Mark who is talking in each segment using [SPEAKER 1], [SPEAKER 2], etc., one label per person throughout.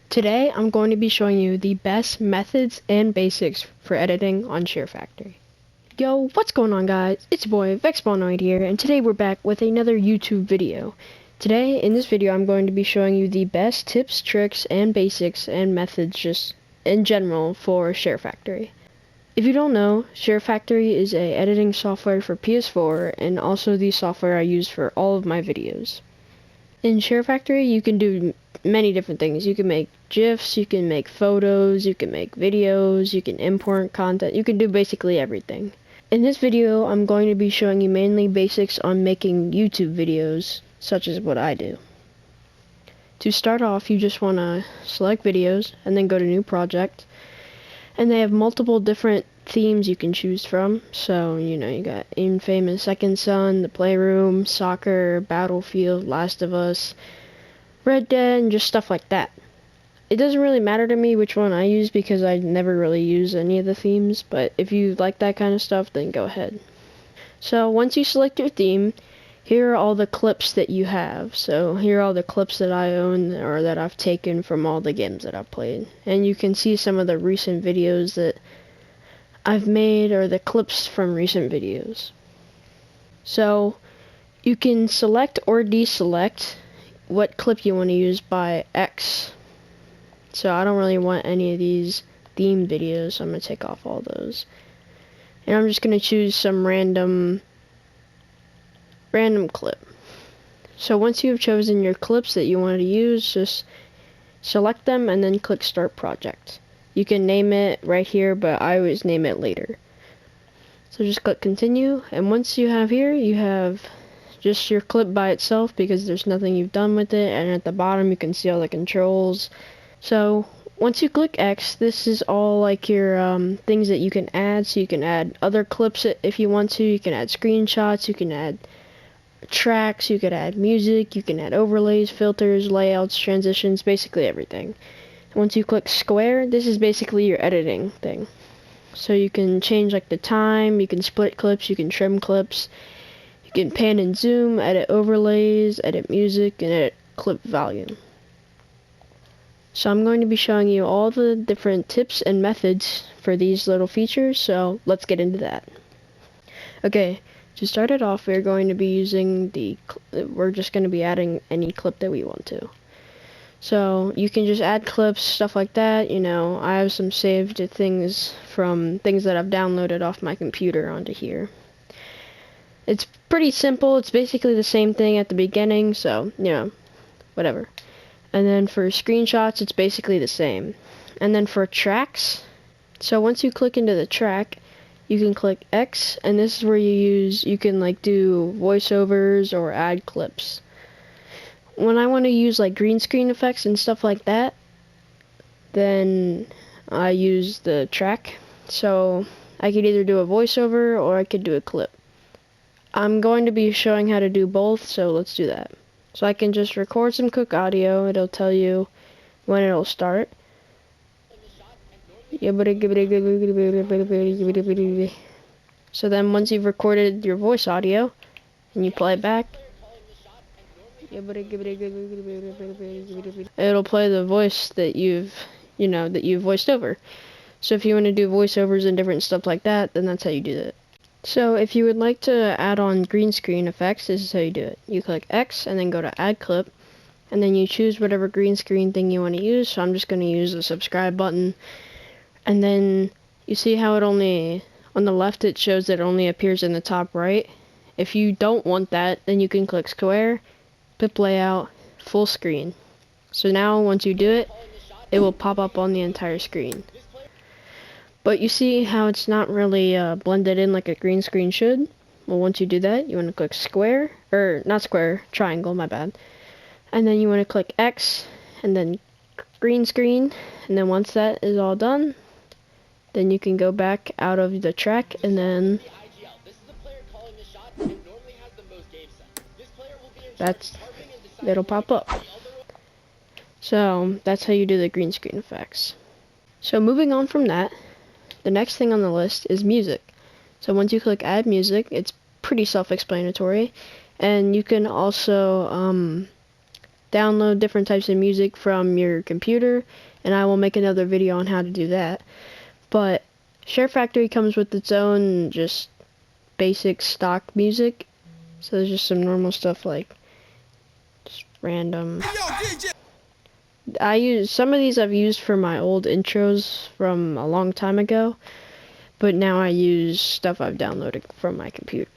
[SPEAKER 1] Today I'm going to be showing you the best methods and basics for editing on Share Factory. Yo, what's going on guys? It's your boy Vexbonoid here, and today we're back with another YouTube video. Today in this video I'm going to be showing you the best tips, tricks, and basics and methods just in general for Share Factory. If you don't know, Share Factory is a editing software for PS4 and also the software I use for all of my videos. In Share Factory you can do many different things. You can make GIFs, you can make photos, you can make videos, you can import content, you can do basically everything. In this video I'm going to be showing you mainly basics on making YouTube videos, such as what I do. To start off, you just want to select videos and then go to new project, and they have multiple different themes you can choose from. So you got Infamous Second Son, The Playroom, Soccer, Battlefield, Last of Us, Red Dead, and just stuff like that. It doesn't really matter to me which one I use because I never really use any of the themes, but if you like that kind of stuff, then go ahead. So once you select your theme, here are all the clips that you have. So here are all the clips that I own or that I've taken from all the games that I've played. And you can see some of the recent videos that I've made or the clips from recent videos. So you can select or deselect what clip you want to use by X. So I don't really want any of these theme videos, so I'm going to take off all those. And I'm just going to choose some random clip. So once you have chosen your clips that you want to use, just select them and then click Start Project. You can name it right here, but I always name it later. So just click Continue, and once you have here, you have just your clip by itself because there's nothing you've done with it, and at the bottom you can see all the controls. So once you click X, this is all like your things that you can add. So you can add other clips if you want to. You can add screenshots, you can add tracks, you can add music, you can add overlays, filters, layouts, transitions, basically everything. Once you click square, this is basically your editing thing. So you can change like the time, you can split clips, you can trim clips, you can pan and zoom, edit overlays, edit music, and edit clip volume. So I'm going to be showing you all the different tips and methods for these little features, so let's get into that. Okay, to start it off, we're going to be using we're just going to be adding any clip that we want to. So you can just add clips, stuff like that. I have some saved things from things that I've downloaded off my computer onto here. It's pretty simple. It's basically the same thing at the beginning, so, whatever. And then for screenshots, it's basically the same. And then for tracks, so once you click into the track, you can click X, and this is where you can like do voiceovers or add clips. When I want to use like green screen effects and stuff like that, then I use the track. So I could either do a voiceover or I could do a clip. I'm going to be showing how to do both, so let's do that. So I can just record some quick audio. It'll tell you when it'll start. So then once you've recorded your voice audio and you play it back, it'll play the voice that you've voiced over. So if you want to do voiceovers and different stuff like that, then that's how you do that. So if you would like to add on green screen effects, this is how you do it. You click X and then go to Add Clip, and then you choose whatever green screen thing you want to use. So I'm just going to use the subscribe button, and then you see how it only, on the left it shows that it only appears in the top right. If you don't want that, then you can click Square, Clip Layout, Full Screen. So now once you do it, it will pop up on the entire screen. But you see how it's not really blended in like a green screen should? Well, once you do that, you want to click square, or not square, triangle, my bad. And then you want to click X, and then green screen, and then once that is all done, then you can go back out of the track, and then it'll pop up. So that's how you do the green screen effects. So moving on from that, the next thing on the list is music. So once you click add music, it's pretty self-explanatory, and you can also download different types of music from your computer, and I will make another video on how to do that. But Share Factory comes with its own just basic stock music, so there's just some normal stuff like just random. I use some of these I've used for my old intros from a long time ago, but now I use stuff I've downloaded from my computer.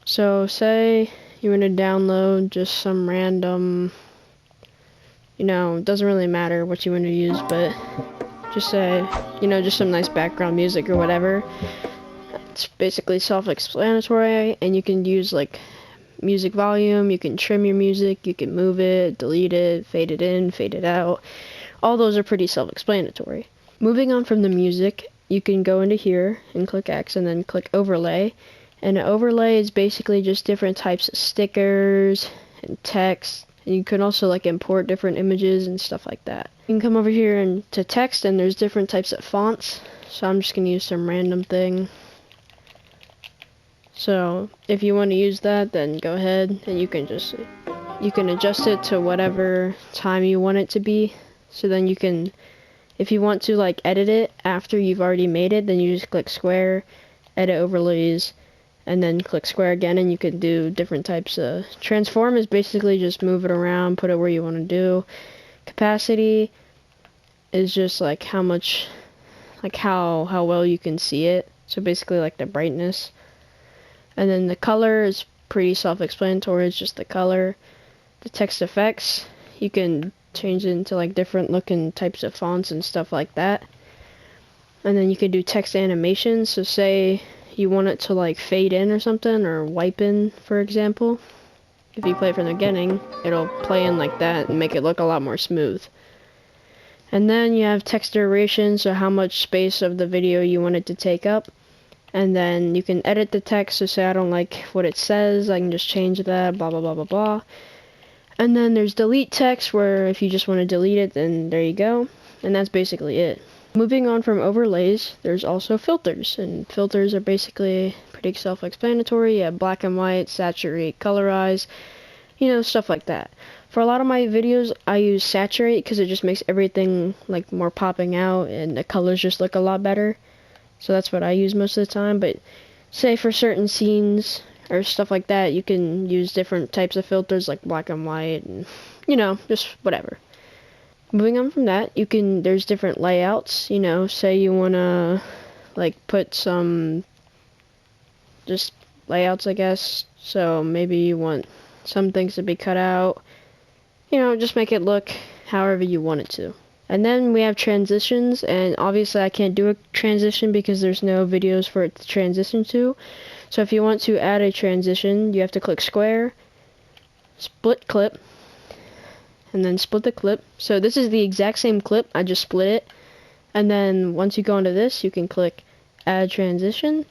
[SPEAKER 1] So say you want to download just some random, it doesn't really matter what you want to use, but just say, just some nice background music or whatever. It's basically self-explanatory, and you can use like music volume, you can trim your music, you can move it, delete it, fade it in, fade it out. All those are pretty self-explanatory. Moving on from the music, you can go into here and click X and then click overlay. And an overlay is basically just different types of stickers and text. And you can also like import different images and stuff like that. You can come over here and to text, and there's different types of fonts. So I'm just going to use some random thing. So if you want to use that, then go ahead and you can adjust it to whatever time you want it to be. So then you can, if you want to like edit it after you've already made it, then you just click square, edit overlays, and then click square again, and you can do different types of transform. Is basically just move it around, put it where you want to do. Capacity is just like how much, like how well you can see it. So basically like the brightness. And then the color is pretty self-explanatory. It's just the color. The text effects, you can change it into like different looking types of fonts and stuff like that. And then you can do text animations. So say you want it to like fade in or something, or wipe in, for example. If you play it from the beginning, it'll play in like that and make it look a lot more smooth. And then you have text duration, so how much space of the video you want it to take up. And then you can edit the text, so say I don't like what it says, I can just change that, blah blah blah blah blah. And then there's delete text, where if you just want to delete it, then there you go. And that's basically it. Moving on from overlays, there's also filters, and filters are basically pretty self-explanatory. You have black and white, saturate, colorize, stuff like that. For a lot of my videos, I use saturate because it just makes everything like more popping out, and the colors just look a lot better. So that's what I use most of the time. But say for certain scenes or stuff like that, you can use different types of filters like black and white, and just whatever. Moving on from that, there's different layouts. Say you wanna like put some just layouts, I guess. So maybe you want some things to be cut out. Just make it look however you want it to. And then we have transitions, and obviously I can't do a transition because there's no videos for it to transition to. So if you want to add a transition, you have to click square, split clip, and then split the clip. So this is the exact same clip, I just split it. And then once you go into this, you can click add transition,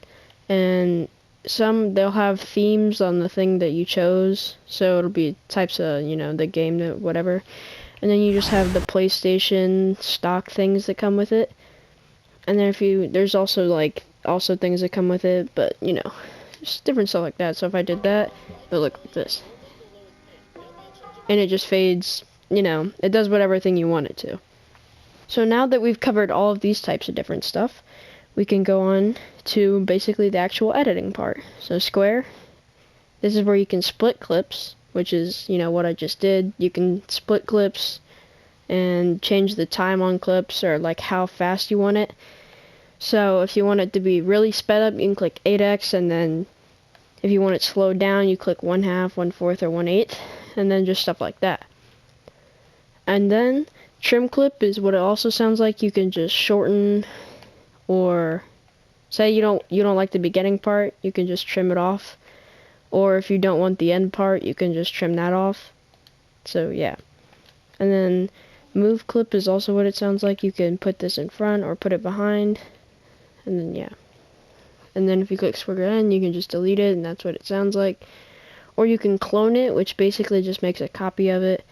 [SPEAKER 1] and they'll have themes on the thing that you chose. So it'll be types of, the game, whatever. And then you just have the PlayStation stock things that come with it. And then there's also things that come with it, but just different stuff like that. So if I did that, it'll look like this. And it just fades, it does whatever thing you want it to. So now that we've covered all of these types of different stuff, we can go on to basically the actual editing part. So square, this is where you can split clips, which is, what I just did. You can split clips and change the time on clips, or like how fast you want it. So if you want it to be really sped up, you can click 8x, and then if you want it slowed down, you click 1/2, 1/4, or 1/8, and then just stuff like that. And then trim clip is what it also sounds like. You can just shorten, or say you don't like the beginning part, you can just trim it off. Or if you don't want the end part, you can just trim that off. So yeah. And then move clip is also what it sounds like. You can put this in front or put it behind. And then yeah. And then if you click square again, you can just delete it, and that's what it sounds like. Or you can clone it, which basically just makes a copy of it.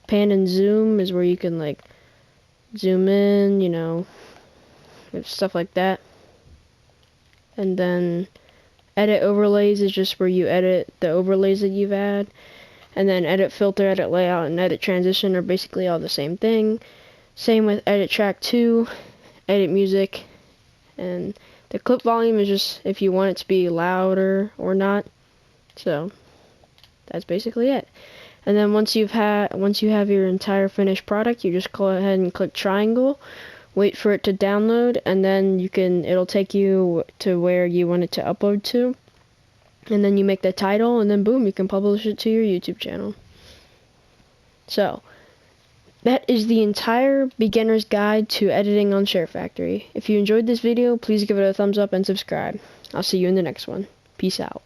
[SPEAKER 1] Pan and zoom is where you can like zoom in, stuff like that. And then edit overlays is just where you edit the overlays that you've added. And then edit filter, edit layout, and edit transition are basically all the same thing. Same with edit track 2, edit music, and the clip volume is just if you want it to be louder or not. So that's basically it. And then once you have your entire finished product, you just go ahead and click triangle, wait for it to download, and then it'll take you to where you want it to upload to. And then you make the title, and then boom, you can publish it to your YouTube channel. So that is the entire beginner's guide to editing on Share Factory. If you enjoyed this video, please give it a thumbs up and subscribe. I'll see you in the next one. Peace out.